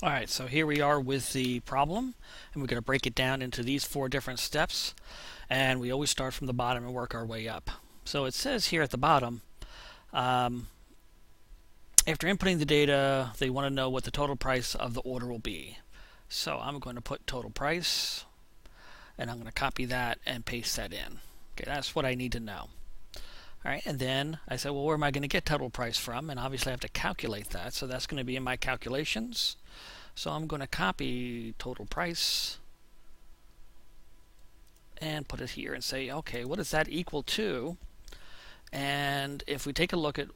Alright, so here we are with the problem, and we're going to break it down into these 4 different steps, and we always start from the bottom and work our way up. So it says here at the bottom, after inputting the data, they want to know what the total price of the order will be. So I'm going to put total price, and I'm going to copy that and paste that in. Okay, that's what I need to know. Alright, and then I said, well, where am I going to get total price from? And obviously I have to calculate that, so that's going to be in my calculations. So I'm going to copy total price and put it here and say, okay, what is that equal to? And if we take a look at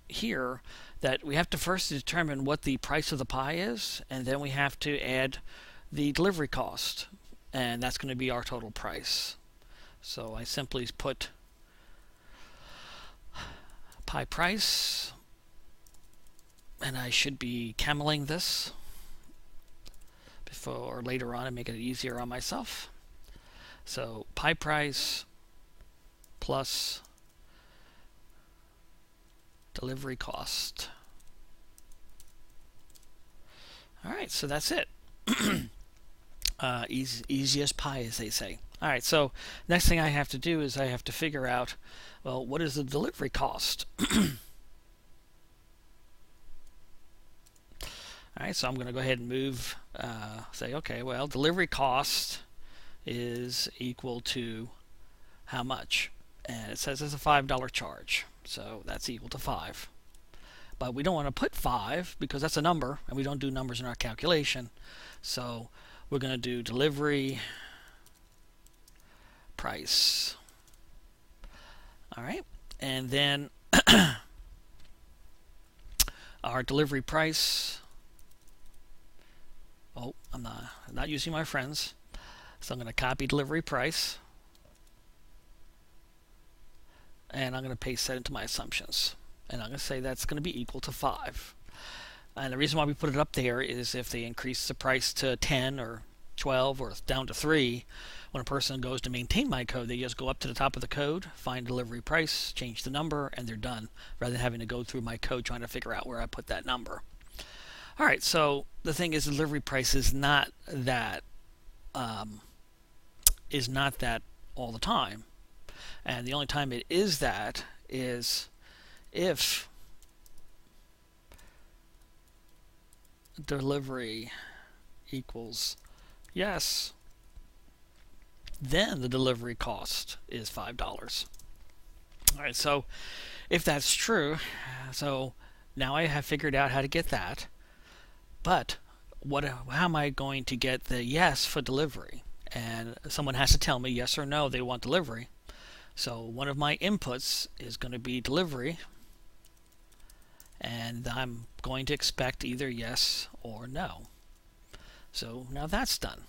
here, that we have to first determine what the price of the pie is, and then we have to add the delivery cost, and that's going to be our total price. So I simply put pie price, and I should be cameling this before later on and make it easier on myself. So pie price plus delivery cost. Alright, so that's it. Easy as pie, as they say. Alright, so next thing I have to do is I have to figure out, well, what is the delivery cost? Alright, so I'm going to go ahead and move, say, okay, well, delivery cost is equal to how much? And it says it's a $5 charge, so that's equal to 5. But we don't want to put 5 because that's a number, and we don't do numbers in our calculation. So we're going to do delivery price. Alright, and then our delivery price. Oh, I'm not using my friends. So I'm going to copy delivery price. And I'm going to paste that into my assumptions. And I'm going to say that's going to be equal to 5. And the reason why we put it up there is if they increase the price to 10 or 12 or down to 3, when a person goes to maintain my code, they just go up to the top of the code, find delivery price, change the number, and they're done, rather than having to go through my code trying to figure out where I put that number. Alright, so the thing is, delivery price is not that all the time. And the only time it is that is if delivery equals yes, then the delivery cost is $5. Alright, so if that's true, so now I have figured out how to get that. But how am I going to get the yes for delivery? And someone has to tell me yes or no they want delivery. So one of my inputs is going to be delivery, and I'm going to expect either yes or no. So now that's done.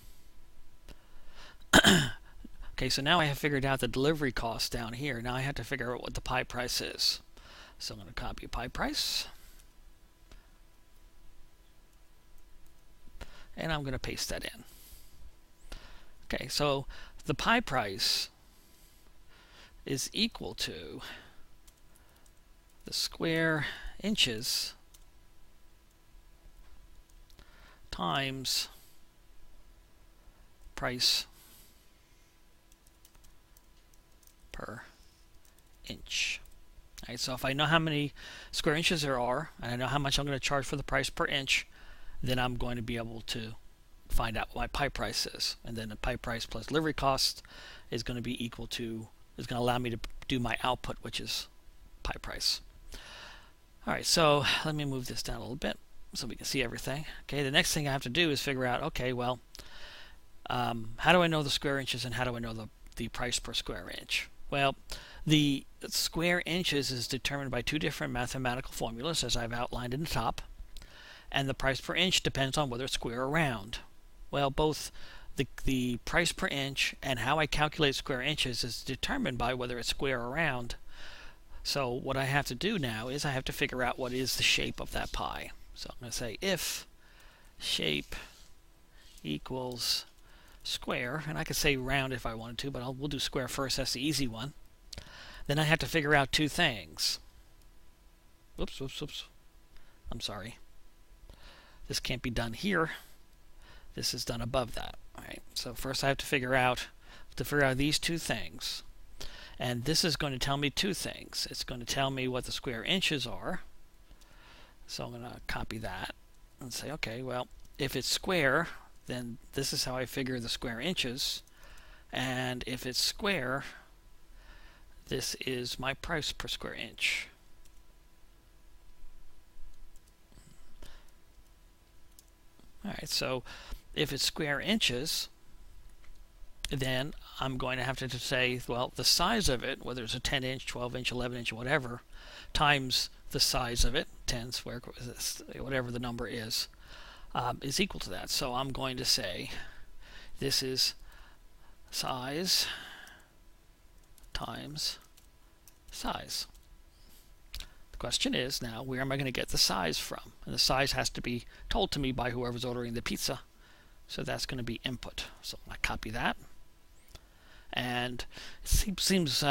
Okay, so now I have figured out the delivery cost down here. Now I have to figure out what the pie price is. So I'm going to copy pie price, and I'm going to paste that in. Okay, so the pie price is equal to the square inches times price per inch. All right, so if I know how many square inches there are, and I know how much I'm going to charge for the price per inch, then I'm going to be able to find out what my pie price is. And then the pie price plus delivery cost is going to be equal to, is going to allow me to do my output, which is pie price. Alright, so let me move this down a little bit so we can see everything. Okay, the next thing I have to do is figure out, okay, well, how do I know the square inches and how do I know the price per square inch? Well, the square inches is determined by 2 different mathematical formulas, as I've outlined in the top, and the price per inch depends on whether it's square or round. Well, both the price per inch and how I calculate square inches is determined by whether it's square or round. So what I have to do now is I have to figure out what is the shape of that pie. So I'm going to say if shape equals square, and I could say round if I wanted to, but we'll do square first, that's the easy one. Then I have to figure out 2 things. Oops. I'm sorry. This can't be done here. This is done above that. All right. So first I have to figure out these two things. And this is going to tell me two things. It's going to tell me what the square inches are. So I'm going to copy that and say, okay, well, if it's square, then this is how I figure the square inches. And if it's square, this is my price per square inch. All right, so if it's square inches, then I'm going to have to say, well, the size of it, whether it's a 10-inch, 12-inch, 11-inch, whatever, times the size of it, 10 square, whatever the number is equal to that. So I'm going to say this is size times size. The question is now, where am I going to get the size from? And the size has to be told to me by whoever's ordering the pizza. So that's going to be input. So I copy that. And it seems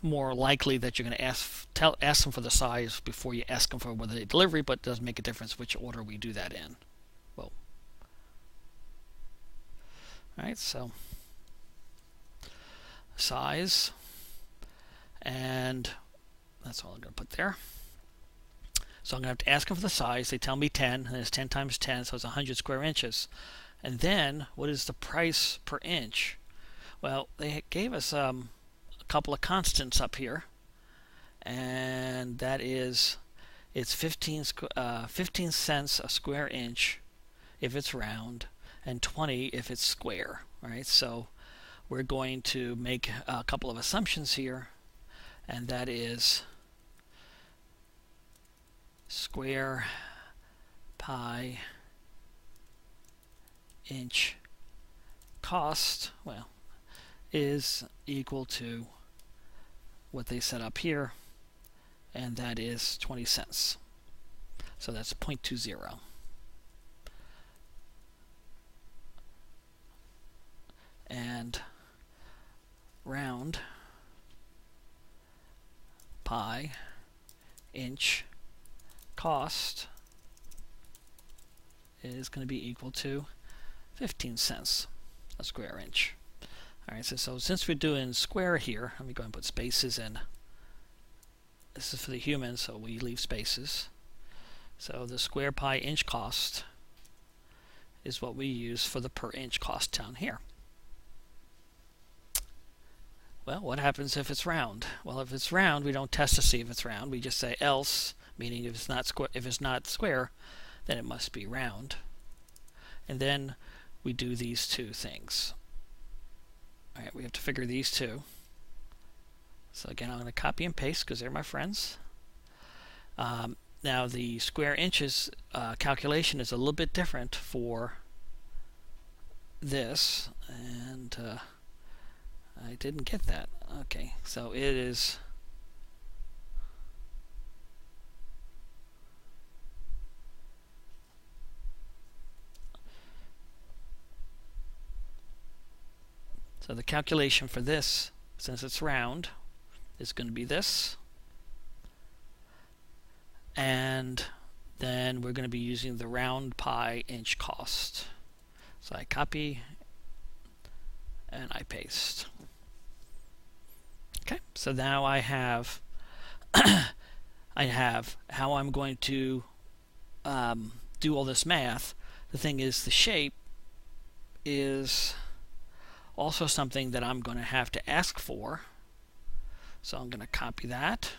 more likely that you're going to ask them for the size before you ask them for whether they delivery, but it does make a difference which order we do that in. Whoa. Alright, so size, and that's all I'm going to put there. So I'm going to have to ask them for the size. They tell me 10, and it's 10 times 10, so it's 100 square inches. And then, what is the price per inch? Well, they gave us a couple of constants up here, and that is, it's 15 cents a square inch if it's round, and 20 if it's square. All right, so we're going to make a couple of assumptions here, and that is square pi inch cost, well, is equal to what they set up here, and that is 20 cents. So that's 0.20. And round pi inch cost is going to be equal to 15 cents a square inch. Alright, so since we're doing square here, let me go ahead and put spaces in. This is for the human, so we leave spaces. So the square pi inch cost is what we use for the per inch cost down here. Well, what happens if it's round? Well, if it's round, we don't test to see if it's round. We just say else, meaning if it's not square, then it must be round. And then we do these two things. All right, we have to figure these two. So again, I'm going to copy and paste because they're my friends. Now the square inches calculation is a little bit different for this, and I didn't get that. Okay, so it is so the calculation for this, since it's round, is going to be this, and then we're going to be using the round pi inch cost. So I copy and I paste. Okay, so now I have how I'm going to do all this math. The thing is, the shape is also something that I'm going to have to ask for. So I'm going to copy that,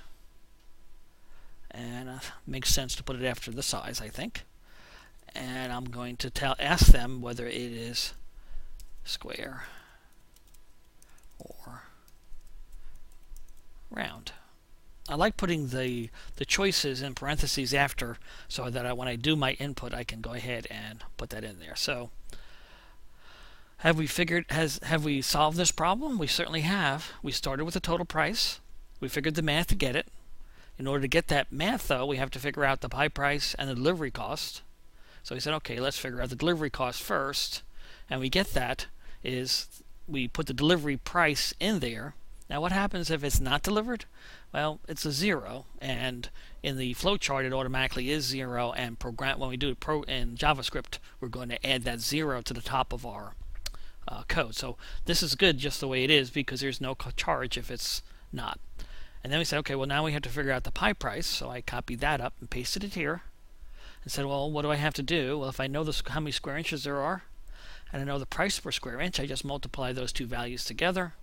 and makes sense to put it after the size, I think. And I'm going to ask them whether it is square or round. I like putting the choices in parentheses after, so that when I do my input, I can go ahead and put that in there. So have we solved this problem? We certainly have. We started with the total price. We figured the math to get it. In order to get that math, though, we have to figure out the pie price and the delivery cost. So we said, okay, let's figure out the delivery cost first. And we get that is we put the delivery price in there. Now what happens if it's not delivered? Well, it's a 0, and in the flowchart it automatically is 0, and when we do it in JavaScript, we're going to add that 0 to the top of our code. So this is good just the way it is, because there's no charge if it's not. And then we said, okay, well, now we have to figure out the pi price. So I copied that up and pasted it here and said, well, what do I have to do? Well, if I know how many square inches there are and I know the price per square inch, I just multiply those two values together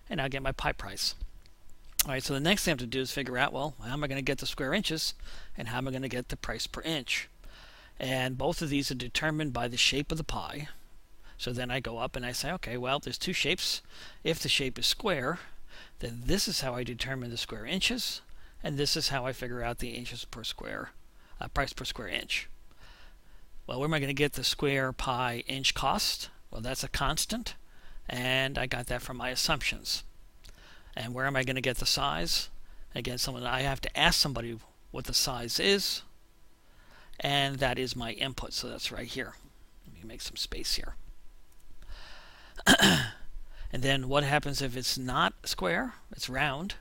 and I get my pi price. All right, so the next thing I have to do is figure out, well, how am I going to get the square inches and how am I going to get the price per inch? And both of these are determined by the shape of the pi. So then I go up and I say, okay, well, there's two shapes. If the shape is square, then this is how I determine the square inches, and this is how I figure out the inches per square, price per square inch. Well, where am I going to get the square pi inch cost? Well, that's a constant, and I got that from my assumptions. And where am I going to get the size? Again, I have to ask somebody what the size is, and that is my input, so that's right here. Let me make some space here. And then what happens if it's not square, it's round?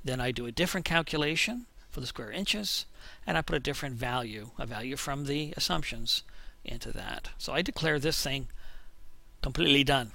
Then I do a different calculation for the square inches, and I put a different value, a value from the assumptions, into that. So I declare this thing completely done.